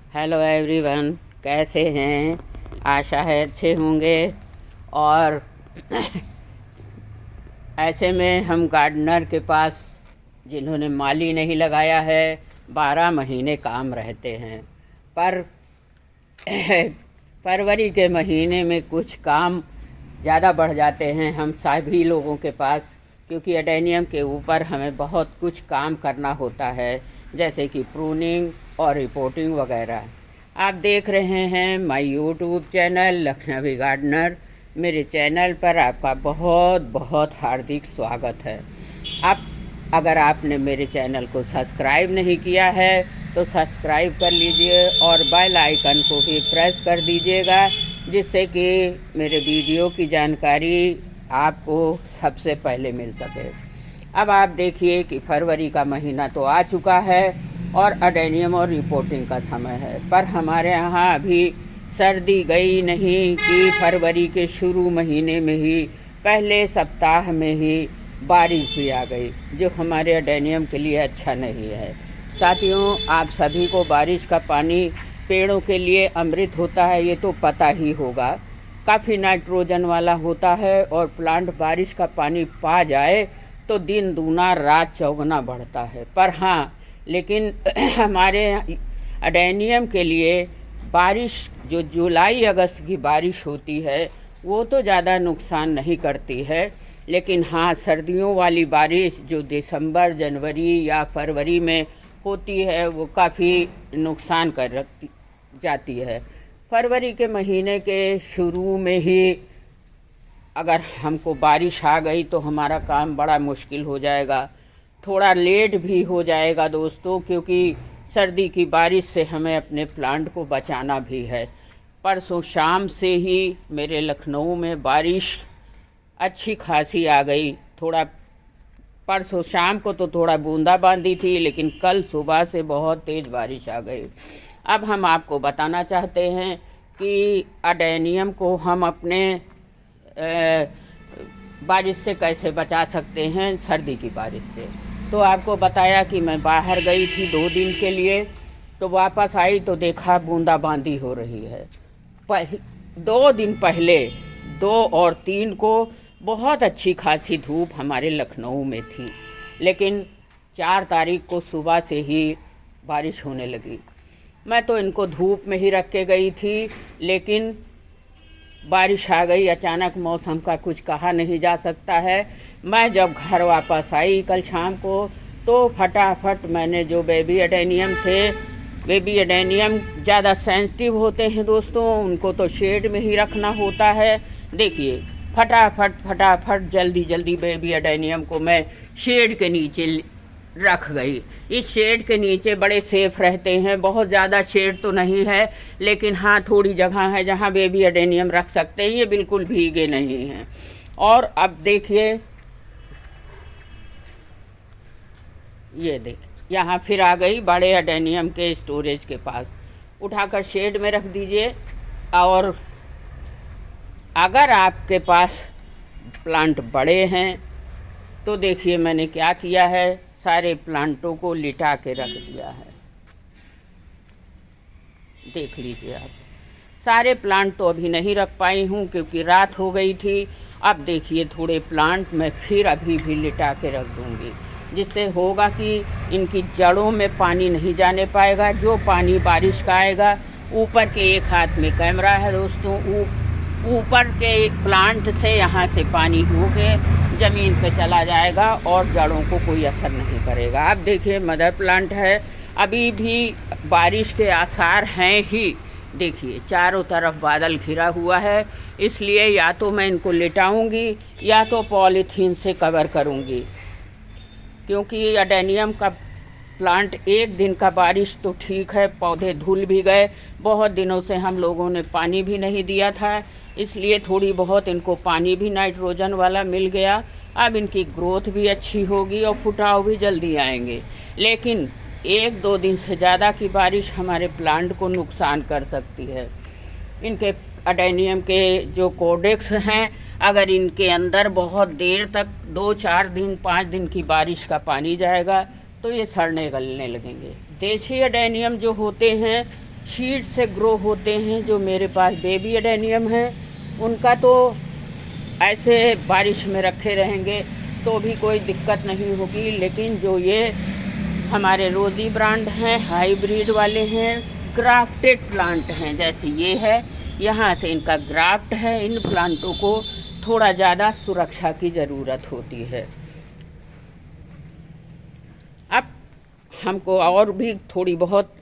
Hello everyone, कैसे हैं? आशा है अच्छे होंगे। और ऐसे में हम गार्डनर के पास जिन्होंने माली नहीं लगाया है 12 महीने काम रहते हैं, पर फरवरी के महीने में कुछ काम ज़्यादा बढ़ जाते हैं हम सभी लोगों के पास, क्योंकि एडेनियम के ऊपर हमें बहुत कुछ काम करना होता है, जैसे कि प्रूनिंग और रिपोर्टिंग वगैरह। आप देख रहे हैं my YouTube channel Lucknowi gardener. मेरे चैनल पर आपका बहुत बहुत हार्दिक स्वागत है। अगर आपने मेरे चैनल को सब्सक्राइब नहीं किया है तो सब्सक्राइब कर लीजिए और बेल आइकन को भी प्रेस कर दीजिएगा, जिससे कि मेरे वीडियो की जानकारी आपको सबसे पहले मिल सके। अब आप देखिए कि फरवरी का महीना तो आ चुका है और एडेनियम और रिपोर्टिंग का समय है, पर हमारे यहाँ अभी सर्दी गई नहीं कि फरवरी के शुरू महीने में ही पहले सप्ताह में ही बारिश भी आ गई, जो हमारे एडेनियम के लिए अच्छा नहीं है। साथियों, आप सभी को बारिश का पानी पेड़ों के लिए अमृत होता है, ये तो पता ही होगा। काफ़ी नाइट्रोजन वाला होता है और प्लांट बारिश का पानी पा जाए तो दिन दूना रात चौगुना बढ़ता है। पर हाँ, लेकिन हमारे एडेनियम के लिए बारिश जो जुलाई अगस्त की बारिश होती है वो तो ज़्यादा नुकसान नहीं करती है, लेकिन हाँ, सर्दियों वाली बारिश जो दिसंबर जनवरी या फरवरी में होती है वो काफ़ी नुकसान कर जाती है। फरवरी के महीने के शुरू में ही अगर हमको बारिश आ गई तो हमारा काम बड़ा मुश्किल हो जाएगा, थोड़ा लेट भी हो जाएगा दोस्तों, क्योंकि सर्दी की बारिश से हमें अपने प्लांट को बचाना भी है। परसों शाम से ही मेरे लखनऊ में बारिश अच्छी खासी आ गई। थोड़ा परसों शाम को तो थोड़ा बूंदाबांदी थी, लेकिन कल सुबह से बहुत तेज़ बारिश आ गई। अब हम आपको बताना चाहते हैं कि एडेनियम को हम अपने बारिश से कैसे बचा सकते हैं, सर्दी की बारिश से। तो आपको बताया कि मैं बाहर गई थी 2 दिन के लिए, तो वापस आई तो देखा बूंदाबांदी हो रही है। 2 दिन पहले 2 और 3 को बहुत अच्छी खासी धूप हमारे लखनऊ में थी, लेकिन 4 तारीख को सुबह से ही बारिश होने लगी। मैं तो इनको धूप में ही रख के गई थी, लेकिन बारिश आ गई अचानक। मौसम का कुछ कहा नहीं जा सकता है। मैं जब घर वापस आई कल शाम को तो फटाफट मैंने जो बेबी एडेनियम थे, बेबी एडेनियम ज़्यादा सेंसिटिव होते हैं दोस्तों, उनको तो शेड में ही रखना होता है। देखिए, फटाफट जल्दी बेबी एडेनियम को मैं शेड के नीचे रख गई। इस शेड के नीचे बड़े सेफ रहते हैं, बहुत ज़्यादा शेड तो नहीं है, लेकिन हाँ, थोड़ी जगह है जहाँ बेबी एडेनियम रख सकते हैं, ये बिल्कुल भीगे नहीं हैं। और अब देखिए, ये देख, यहाँ फिर आ गई बड़े एडेनियम के स्टोरेज के पास। उठाकर शेड में रख दीजिए। और अगर आपके पास प्लांट बड़े हैं तो देखिए मैंने क्या किया है, सारे प्लांटों को लिटा के रख दिया है। देख लीजिए आप, सारे प्लांट तो अभी नहीं रख पाई हूँ क्योंकि रात हो गई थी। अब देखिए, थोड़े प्लांट मैं फिर अभी भी लिटा के रख दूँगी, जिससे होगा कि इनकी जड़ों में पानी नहीं जाने पाएगा। जो पानी बारिश का आएगा, ऊपर के एक हाथ में कैमरा है दोस्तों, ऊपर के प्लांट से यहाँ से पानी होके ज़मीन पे चला जाएगा और जड़ों को कोई असर नहीं करेगा। अब देखिए, मदर प्लांट है, अभी भी बारिश के आसार हैं ही। देखिए, चारों तरफ बादल घिरा हुआ है, इसलिए या तो मैं इनको लिटाऊंगी या तो पॉलीथीन से कवर करूंगी, क्योंकि एडेनियम का प्लांट एक दिन का बारिश तो ठीक है, पौधे धुल भी गए। बहुत दिनों से हम लोगों ने पानी भी नहीं दिया था, इसलिए थोड़ी बहुत इनको पानी भी नाइट्रोजन वाला मिल गया। अब इनकी ग्रोथ भी अच्छी होगी और फुटाव भी जल्दी आएंगे। लेकिन 1-2 दिन से ज़्यादा की बारिश हमारे प्लांट को नुकसान कर सकती है। इनके एडेनियम के जो कोडेक्स हैं, अगर इनके अंदर बहुत देर तक 2-4 दिन 5 दिन की बारिश का पानी जाएगा तो ये सड़ने गलने लगेंगे। देशी एडेनियम जो होते हैं शीड से ग्रो होते हैं। जो मेरे पास बेबी एडेनियम है उनका तो ऐसे बारिश में रखे रहेंगे तो भी कोई दिक्कत नहीं होगी, लेकिन जो ये हमारे रोज़ी ब्रांड हैं, हाइब्रिड वाले हैं, ग्राफ्टेड प्लांट हैं, जैसे ये है, यहाँ से इनका ग्राफ्ट है, इन प्लांटों को थोड़ा ज़्यादा सुरक्षा की ज़रूरत होती है। अब हमको और भी थोड़ी बहुत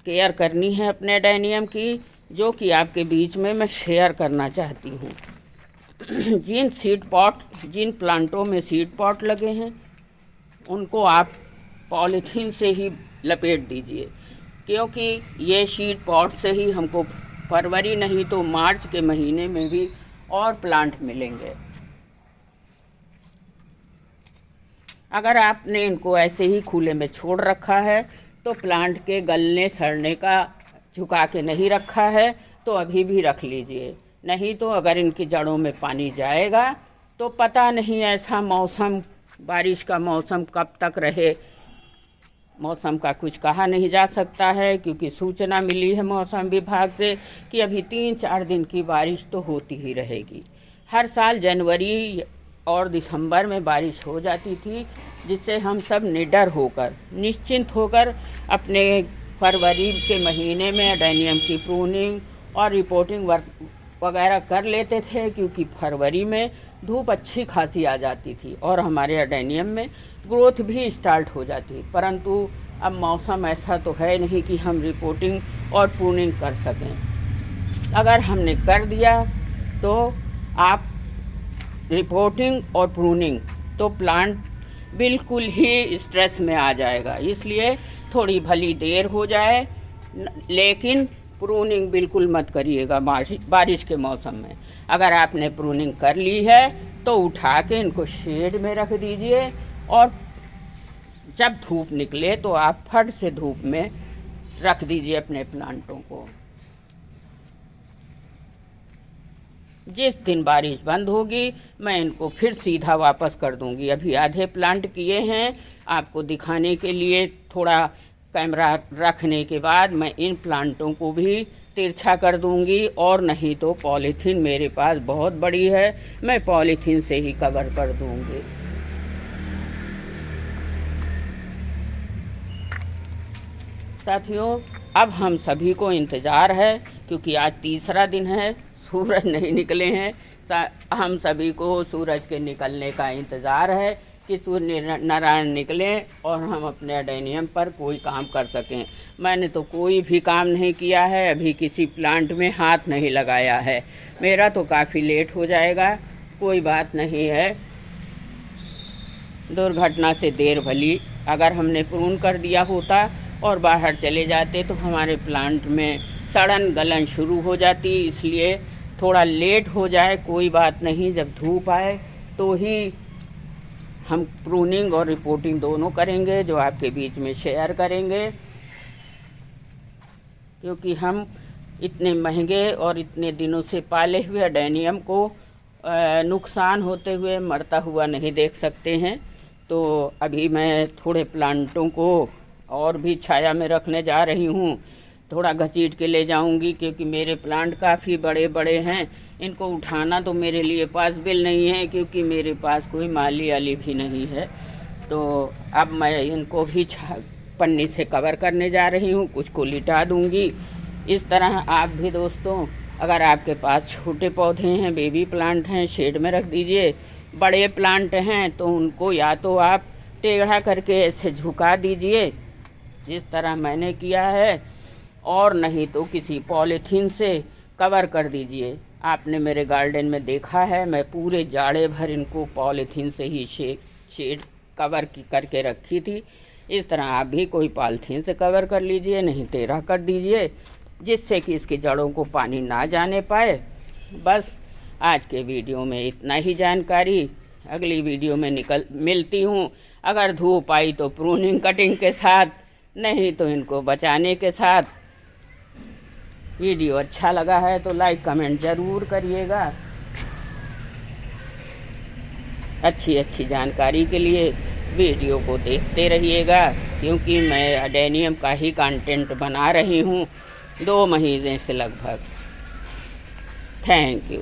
केयर करनी है अपने एडेनियम की, जो कि आपके बीच में मैं शेयर करना चाहती हूँ। जिन प्लांटों में सीड पॉट लगे हैं उनको आप पॉलीथीन से ही लपेट दीजिए, क्योंकि ये सीड पॉट से ही हमको फरवरी नहीं तो मार्च के महीने में भी और प्लांट मिलेंगे। अगर आपने इनको ऐसे ही खुले में छोड़ रखा है तो प्लांट के गलने सड़ने का झुका के नहीं रखा है तो अभी भी रख लीजिए, नहीं तो अगर इनकी जड़ों में पानी जाएगा तो पता नहीं ऐसा मौसम, बारिश का मौसम कब तक रहे, मौसम का कुछ कहा नहीं जा सकता है, क्योंकि सूचना मिली है मौसम विभाग से कि अभी 3-4 दिन की बारिश तो होती ही रहेगी। हर साल जनवरी और दिसंबर में बारिश हो जाती थी, जिससे हम सब निडर होकर, निश्चिंत होकर अपने फरवरी के महीने में एडेनियम की प्रूनिंग और रिपोर्टिंग वर्क वगैरह कर लेते थे, क्योंकि फरवरी में धूप अच्छी खासी आ जाती थी और हमारे एडेनियम में ग्रोथ भी स्टार्ट हो जाती। परंतु अब मौसम ऐसा तो है नहीं कि हम रिपोर्टिंग और प्रूनिंग कर सकें। अगर हमने कर दिया तो आप रिपोर्टिंग और प्रूनिंग तो प्लांट बिल्कुल ही स्ट्रेस में आ जाएगा, इसलिए थोड़ी भली देर हो जाए, लेकिन प्रूनिंग बिल्कुल मत करिएगा बारिश के मौसम में। अगर आपने प्रूनिंग कर ली है तो उठा के इनको शेड में रख दीजिए और जब धूप निकले तो आप फट से धूप में रख दीजिए अपने प्लांटों को। जिस दिन बारिश बंद होगी मैं इनको फिर सीधा वापस कर दूंगी। अभी आधे प्लांट किए हैं, आपको दिखाने के लिए थोड़ा कैमरा रखने के बाद मैं इन प्लांटों को भी तिरछा कर दूंगी, और नहीं तो पॉलीथीन मेरे पास बहुत बड़ी है, मैं पॉलीथीन से ही कवर कर दूंगी। साथियों, अब हम सभी को इंतज़ार है, क्योंकि आज तीसरा दिन है, सूरज नहीं निकले हैं, हम सभी को सूरज के निकलने का इंतज़ार है कि सूर्य नारायण निकलें और हम अपने एडेनियम पर कोई काम कर सकें। मैंने तो कोई भी काम नहीं किया है, अभी किसी प्लांट में हाथ नहीं लगाया है। मेरा तो काफ़ी लेट हो जाएगा, कोई बात नहीं है, दुर्घटना से देर भली। अगर हमने प्रून कर दिया होता और बाहर चले जाते तो हमारे प्लांट में सड़न गलन शुरू हो जाती, इसलिए थोड़ा लेट हो जाए कोई बात नहीं। जब धूप आए तो ही हम प्रूनिंग और रिपोर्टिंग दोनों करेंगे, जो आपके बीच में शेयर करेंगे, क्योंकि हम इतने महंगे और इतने दिनों से पाले हुए एडेनियम को नुकसान होते हुए, मरता हुआ नहीं देख सकते हैं। तो अभी मैं थोड़े प्लांटों को और भी छाया में रखने जा रही हूँ, थोड़ा घसीट के ले जाऊंगी, क्योंकि मेरे प्लांट काफ़ी बड़े बड़े हैं। इनको उठाना तो मेरे लिए पॉसिबल नहीं है, क्योंकि मेरे पास कोई माली वाली भी नहीं है। तो अब मैं इनको भी पन्नी से कवर करने जा रही हूँ, कुछ को लिटा दूंगी। इस तरह आप भी दोस्तों, अगर आपके पास छोटे पौधे हैं, बेबी प्लांट हैं, शेड में रख दीजिए। बड़े प्लांट हैं तो उनको या तो आप टेढ़ा करके ऐसे झुका दीजिए, जिस तरह मैंने किया है, और नहीं तो किसी पॉलीथीन से कवर कर दीजिए। आपने मेरे गार्डन में देखा है, मैं पूरे जाड़े भर इनको पॉलीथीन से ही शेड कवर करके रखी थी। इस तरह आप भी कोई पॉलीथीन से कवर कर लीजिए, नहीं टेढ़ा कर दीजिए, जिससे कि इसकी जड़ों को पानी ना जाने पाए। बस आज के वीडियो में इतना ही जानकारी, अगली वीडियो में मिलती हूँ। अगर धूप आई तो प्रूनिंग कटिंग के साथ, नहीं तो इनको बचाने के साथ। वीडियो अच्छा लगा है तो लाइक कमेंट ज़रूर करिएगा। अच्छी जानकारी के लिए वीडियो को देखते रहिएगा, क्योंकि मैं एडेनियम का ही कंटेंट बना रही हूँ। 2 महीने से लगभग। Thank you.